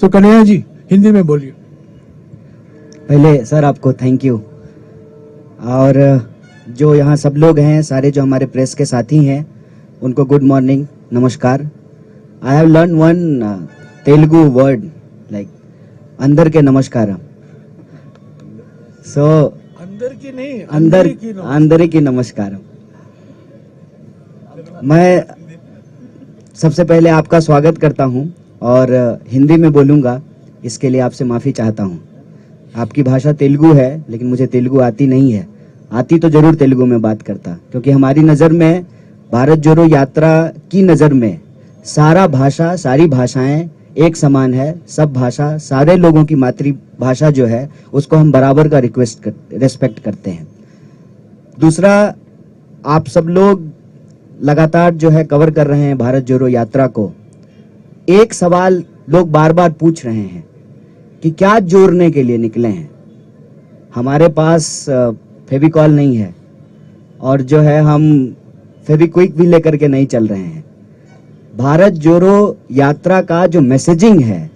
सो कन्हैया जी हिंदी में बोलिए। पहले सर आपको थैंक यू, और जो यहाँ सब लोग हैं, सारे जो हमारे प्रेस के साथी हैं, उनको गुड मॉर्निंग, नमस्कार। I have learn one Telugu word like अंदर के नमस्कार। सो अंदर की नहीं, अंदर की नमस्कार। मैं सबसे पहले आपका स्वागत करता हूं और हिंदी में बोलूंगा, इसके लिए आपसे माफ़ी चाहता हूं। आपकी भाषा तेलुगु है, लेकिन मुझे तेलुगु आती नहीं है। आती तो जरूर तेलुगु में बात करता, क्योंकि हमारी नज़र में, भारत जोड़ो यात्रा की नज़र में, सारी भाषाएं एक समान है। सब भाषा, सारे लोगों की मातृभाषा जो है, उसको हम बराबर का रेस्पेक्ट करते हैं। दूसरा, आप सब लोग लगातार जो है कवर कर रहे हैं भारत जोड़ो यात्रा को। एक सवाल लोग बार बार पूछ रहे हैं कि क्या जोड़ने के लिए निकले हैं। हमारे पास फेविकॉल नहीं है, और जो है हम फेविक्विक भी लेकर के नहीं चल रहे हैं। भारत जोड़ो यात्रा का जो मैसेजिंग है,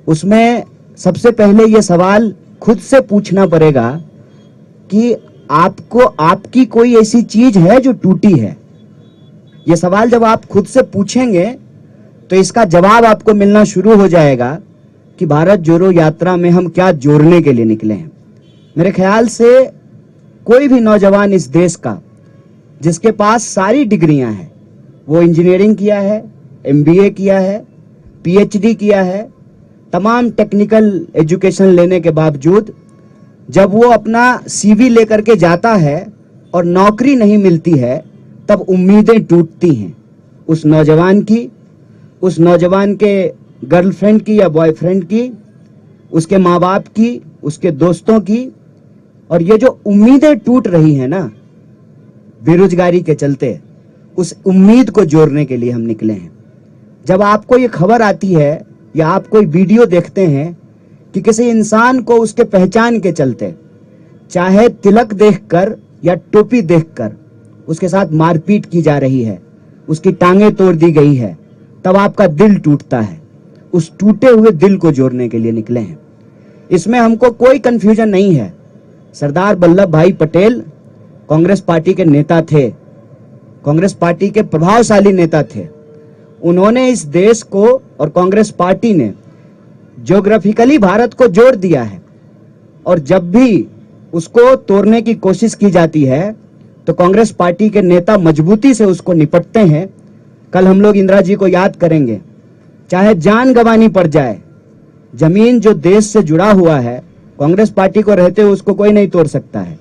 उसमें सबसे पहले ये सवाल खुद से पूछना पड़ेगा कि आपको, आपकी कोई ऐसी चीज है जो टूटी है। ये सवाल जब आप खुद से पूछेंगे तो इसका जवाब आपको मिलना शुरू हो जाएगा कि भारत जोड़ो यात्रा में हम क्या जोड़ने के लिए निकले हैं। मेरे ख्याल से कोई भी नौजवान इस देश का जिसके पास सारी डिग्रियां हैं, वो इंजीनियरिंग किया है, एमबीए किया है, पीएचडी किया है, तमाम टेक्निकल एजुकेशन लेने के बावजूद जब वो अपना सीवी लेकर के जाता है और नौकरी नहीं मिलती है, तब उम्मीदें टूटती हैं उस नौजवान की, उस नौजवान के गर्लफ्रेंड की या बॉयफ्रेंड की, उसके माँ बाप की, उसके दोस्तों की। और ये जो उम्मीदें टूट रही हैं ना बेरोजगारी के चलते, उस उम्मीद को जोड़ने के लिए हम निकले हैं। जब आपको ये खबर आती है या आप कोई वीडियो देखते हैं कि किसी इंसान को उसके पहचान के चलते, चाहे तिलक देखकर या टोपी देखकर, उसके साथ मारपीट की जा रही है, उसकी टांगें तोड़ दी गई है, तब आपका दिल टूटता है। उस टूटे हुए दिल को जोड़ने के लिए निकले हैं। इसमें हमको कोई कंफ्यूजन नहीं है। सरदार वल्लभ भाई पटेल कांग्रेस पार्टी के नेता थे, कांग्रेस पार्टी के प्रभावशाली नेता थे। उन्होंने इस देश को और कांग्रेस पार्टी ने ज्योग्राफिकली भारत को जोड़ दिया है, और जब भी उसको तोड़ने की कोशिश की जाती है तो कांग्रेस पार्टी के नेता मजबूती से उसको निपटते हैं। कल हम लोग इंदिरा जी को याद करेंगे, चाहे जान गंवानी पड़ जाए, जमीन जो देश से जुड़ा हुआ है, कांग्रेस पार्टी को रहते हुए उसको कोई नहीं तोड़ सकता है।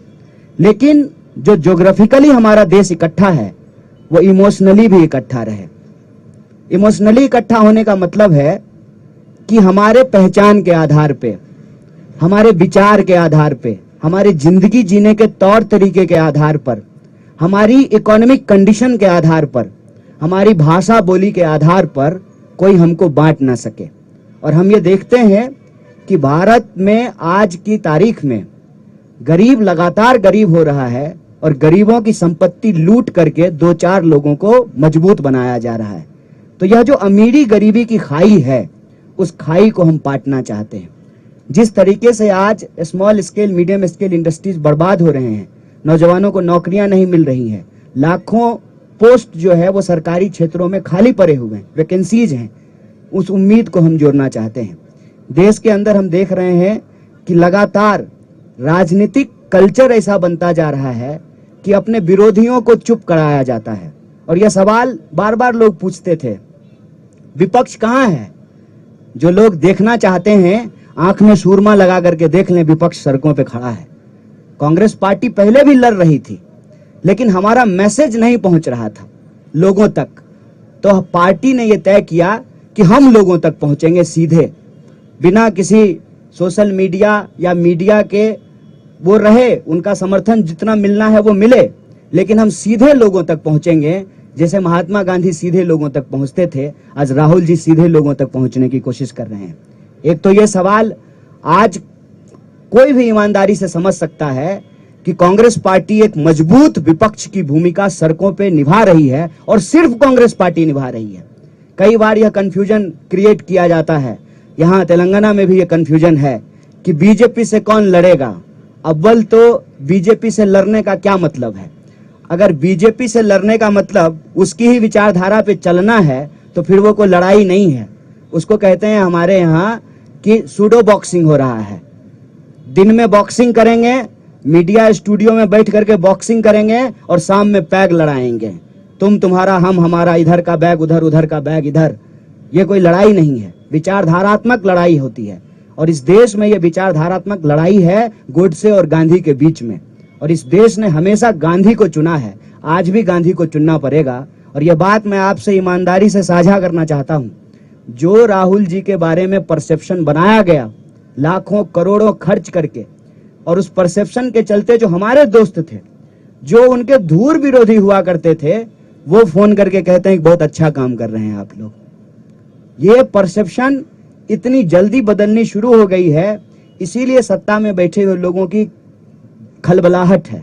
लेकिन जो ज्योग्राफिकली हमारा देश इकट्ठा है, वो इमोशनली भी इकट्ठा रहे। इमोशनली इकट्ठा होने का मतलब है कि हमारे पहचान के आधार पे, हमारे विचार के आधार पे, हमारी जिंदगी जीने के तौर तरीके के आधार पर, हमारी इकोनॉमिक कंडीशन के आधार पर, हमारी भाषा बोली के आधार पर कोई हमको बांट ना सके। और हम ये देखते हैं कि भारत में आज की तारीख में गरीब लगातार गरीब हो रहा है, और गरीबों की संपत्ति लूट करके 2-4 लोगों को मजबूत बनाया जा रहा है। तो यह जो अमीरी गरीबी की खाई है, उस खाई को हम पाटना चाहते हैं। जिस तरीके से आज small scale, medium scale industries बर्बाद हो रहे हैं, नौजवानों को नौकरियां नहीं मिल रही हैं, लाखों पोस्ट जो है वो सरकारी क्षेत्रों में खाली पड़े हुए हैं, वैकेंसीज हैं, उस उम्मीद को हम जोड़ना चाहते हैं। देश के अंदर हम देख रहे हैं कि लगातार राजनीतिक कल्चर ऐसा बनता जा रहा है कि अपने विरोधियों को चुप कराया जाता है। और यह सवाल बार बार लोग पूछते थे, विपक्ष कहाँ है? जो लोग देखना चाहते हैं, आंख में सूरमा लगा करके देख लें, विपक्ष सड़कों पे खड़ा है। कांग्रेस पार्टी पहले भी लड़ रही थी, लेकिन हमारा मैसेज नहीं पहुंच रहा था लोगों तक। तो पार्टी ने यह तय किया कि हम लोगों तक पहुंचेंगे सीधे, बिना किसी सोशल मीडिया या मीडिया के वो रहे, उनका समर्थन जितना मिलना है वो मिले, लेकिन हम सीधे लोगों तक पहुंचेंगे। जैसे महात्मा गांधी सीधे लोगों तक पहुंचते थे, आज राहुल जी सीधे लोगों तक पहुंचने की कोशिश कर रहे हैं। एक तो ये सवाल आज कोई भी ईमानदारी से समझ सकता है कि कांग्रेस पार्टी एक मजबूत विपक्ष की भूमिका सड़कों पे निभा रही है, और सिर्फ कांग्रेस पार्टी निभा रही है। कई बार यह कंफ्यूजन क्रिएट किया जाता है यहाँ तेलंगाना में भी ये कंफ्यूजन है कि बीजेपी से कौन लड़ेगा। अव्वल तो बीजेपी से लड़ने का क्या मतलब है? अगर बीजेपी से लड़ने का मतलब उसकी ही विचारधारा पे चलना है तो फिर वो कोई लड़ाई नहीं है। उसको कहते हैं हमारे यहाँ कि सूडो बॉक्सिंग हो रहा है। दिन में बॉक्सिंग करेंगे, मीडिया स्टूडियो में बैठ करके बॉक्सिंग करेंगे और शाम में पैग लड़ाएंगे। तुम तुम्हारा, हम हमारा, इधर का बैग उधर, उधर का बैग इधर। ये कोई लड़ाई नहीं है, विचारधारात्मक लड़ाई होती है। और इस देश में ये विचारधारात्मक लड़ाई है गोडसे और गांधी के बीच में। और इस देश ने हमेशा गांधी को चुना है, आज भी गांधी को चुनना पड़ेगा। और ये बात मैं आपसे ईमानदारी से साझा करना चाहता हूं, जो राहुल जी के बारे में परसेप्शन बनाया गया लाखों करोड़ों खर्च करके, और उस परसेप्शन के चलते जो हमारे दोस्त थे, जो उनके धूर विरोधी हुआ करते थे, वो फोन करके कहते हैं कि बहुत अच्छा काम कर रहे हैं आप लोग। ये परसेप्शन इतनी जल्दी बदलनी शुरू हो गई है, इसीलिए सत्ता में बैठे हुए लोगों की खलबलाहट है।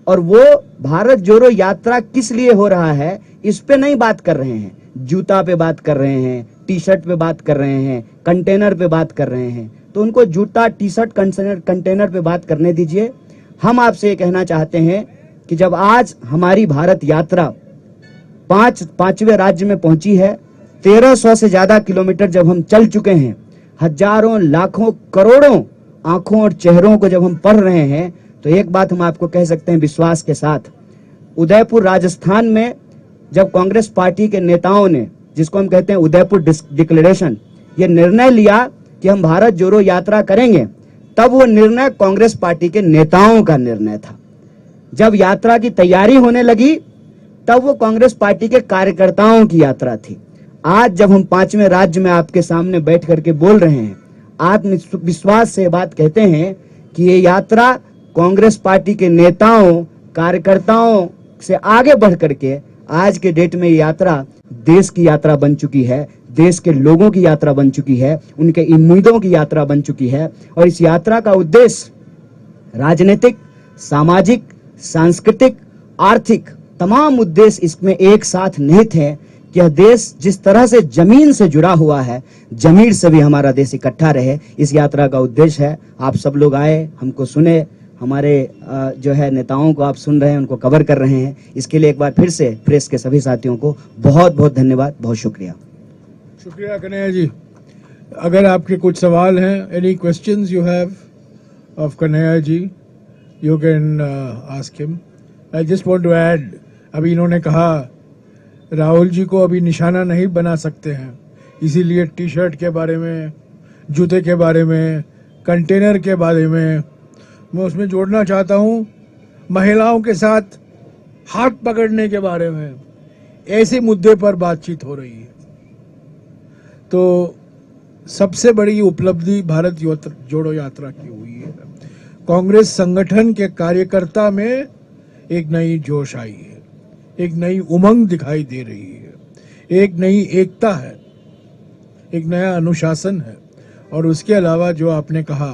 और वो भारत जोड़ो यात्रा किस लिए हो रहा है इस पे नहीं बात कर रहे हैं। जूता पे बात कर रहे हैं, टी शर्ट पे बात कर रहे हैं, कंटेनर पे बात कर रहे हैं। तो उनको जूता, टी शर्ट, कंटेनर पे बात करने दीजिए। हम आपसे ये कहना चाहते हैं कि जब आज हमारी भारत यात्रा पांचवें राज्य में पहुंची है, 1300 से ज्यादा किलोमीटर जब हम चल चुके हैं, हजारों लाखों करोड़ों आंखों और चेहरों को जब हम पढ़ रहे हैं, तो एक बात हम आपको कह सकते हैं विश्वास के साथ, उदयपुर राजस्थान में जब कांग्रेस पार्टी के नेताओं ने, जिसको हम कहते हैं उदयपुर डिक्लेरेशन, ये निर्णय लिया कि हम भारत जोड़ो यात्रा करेंगे, तब वो निर्णय कांग्रेस पार्टी के नेताओं का निर्णय था। जब यात्रा की तैयारी होने लगी तब वो कांग्रेस पार्टी के कार्यकर्ताओं की यात्रा थी। आज जब हम 5वें राज्य में आपके सामने बैठ करके बोल रहे हैं, आत्मविश्वास से बात कहते हैं कि ये यात्रा कांग्रेस पार्टी के नेताओं, कार्यकर्ताओं से आगे बढ़ करके आज के डेट में ये यात्रा देश की यात्रा बन चुकी है, देश के लोगों की यात्रा बन चुकी है, उनके उम्मीदों की यात्रा बन चुकी है। और इस यात्रा का उद्देश्य राजनीतिक, सामाजिक, सांस्कृतिक, आर्थिक तमाम उद्देश्य इसमें एक साथ निहित है कि यह देश जिस तरह से जमीन से जुड़ा हुआ है, जमीन से भी हमारा देश इकट्ठा रहे। इस यात्रा का उद्देश्य है। आप सब लोग आए, हमको सुने, हमारे जो है नेताओं को आप सुन रहे हैं, उनको कवर कर रहे हैं। इसके लिए एक बार फिर से प्रेस के सभी साथियों को बहुत बहुत धन्यवाद, बहुत शुक्रिया। शुक्रिया कन्हैया जी। अगर आपके कुछ सवाल हैं, any questions you have of Kanhaiya ji, you can ask him. I just want to add, अभी इन्होंने कहा राहुल जी को अभी निशाना नहीं बना सकते हैं, इसीलिए टी शर्ट के बारे में, जूते के बारे में, कंटेनर के बारे में, मैं उसमें जोड़ना चाहता हूँ महिलाओं के साथ हाथ पकड़ने के बारे में, ऐसे मुद्दे पर बातचीत हो रही है। तो सबसे बड़ी उपलब्धि भारत जोड़ो यात्रा की हुई है। कांग्रेस संगठन के कार्यकर्ता में एक नई जोश आई है, एक नई उमंग दिखाई दे रही है, एक नई एकता है, एक नया अनुशासन है। और उसके अलावा जो आपने कहा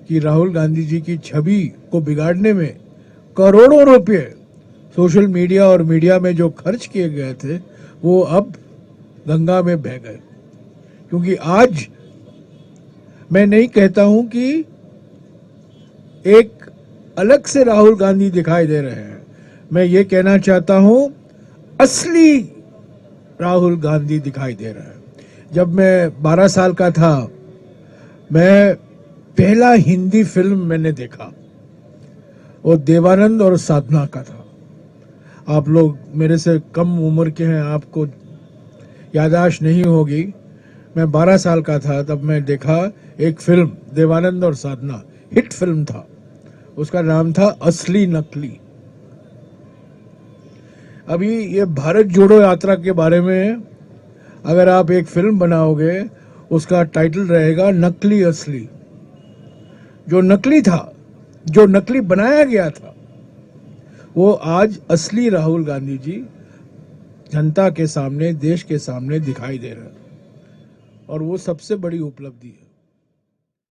कि राहुल गांधी जी की छवि को बिगाड़ने में करोड़ों रुपए सोशल मीडिया और मीडिया में जो खर्च किए गए थे, वो अब गंगा में बह गए। क्योंकि आज मैं नहीं कहता हूं कि एक अलग से राहुल गांधी दिखाई दे रहे हैं, मैं ये कहना चाहता हूं असली राहुल गांधी दिखाई दे रहा है। जब मैं 12 साल का था, मैं पहला हिंदी फिल्म मैंने देखा, वो देवानंद और साधना का था। आप लोग मेरे से कम उम्र के हैं, आपको याददाश्त नहीं होगी। मैं 12 साल का था तब मैं देखा एक फिल्म, देवानंद और साधना, हिट फिल्म था, उसका नाम था असली नकली। अभी ये भारत जोड़ो यात्रा के बारे में अगर आप एक फिल्म बनाओगे, उसका टाइटल रहेगा नकली असली। जो नकली था, जो नकली बनाया गया था, वो आज असली राहुल गांधी जी जनता के सामने, देश के सामने दिखाई दे रहा है। और वो सबसे बड़ी उपलब्धि है।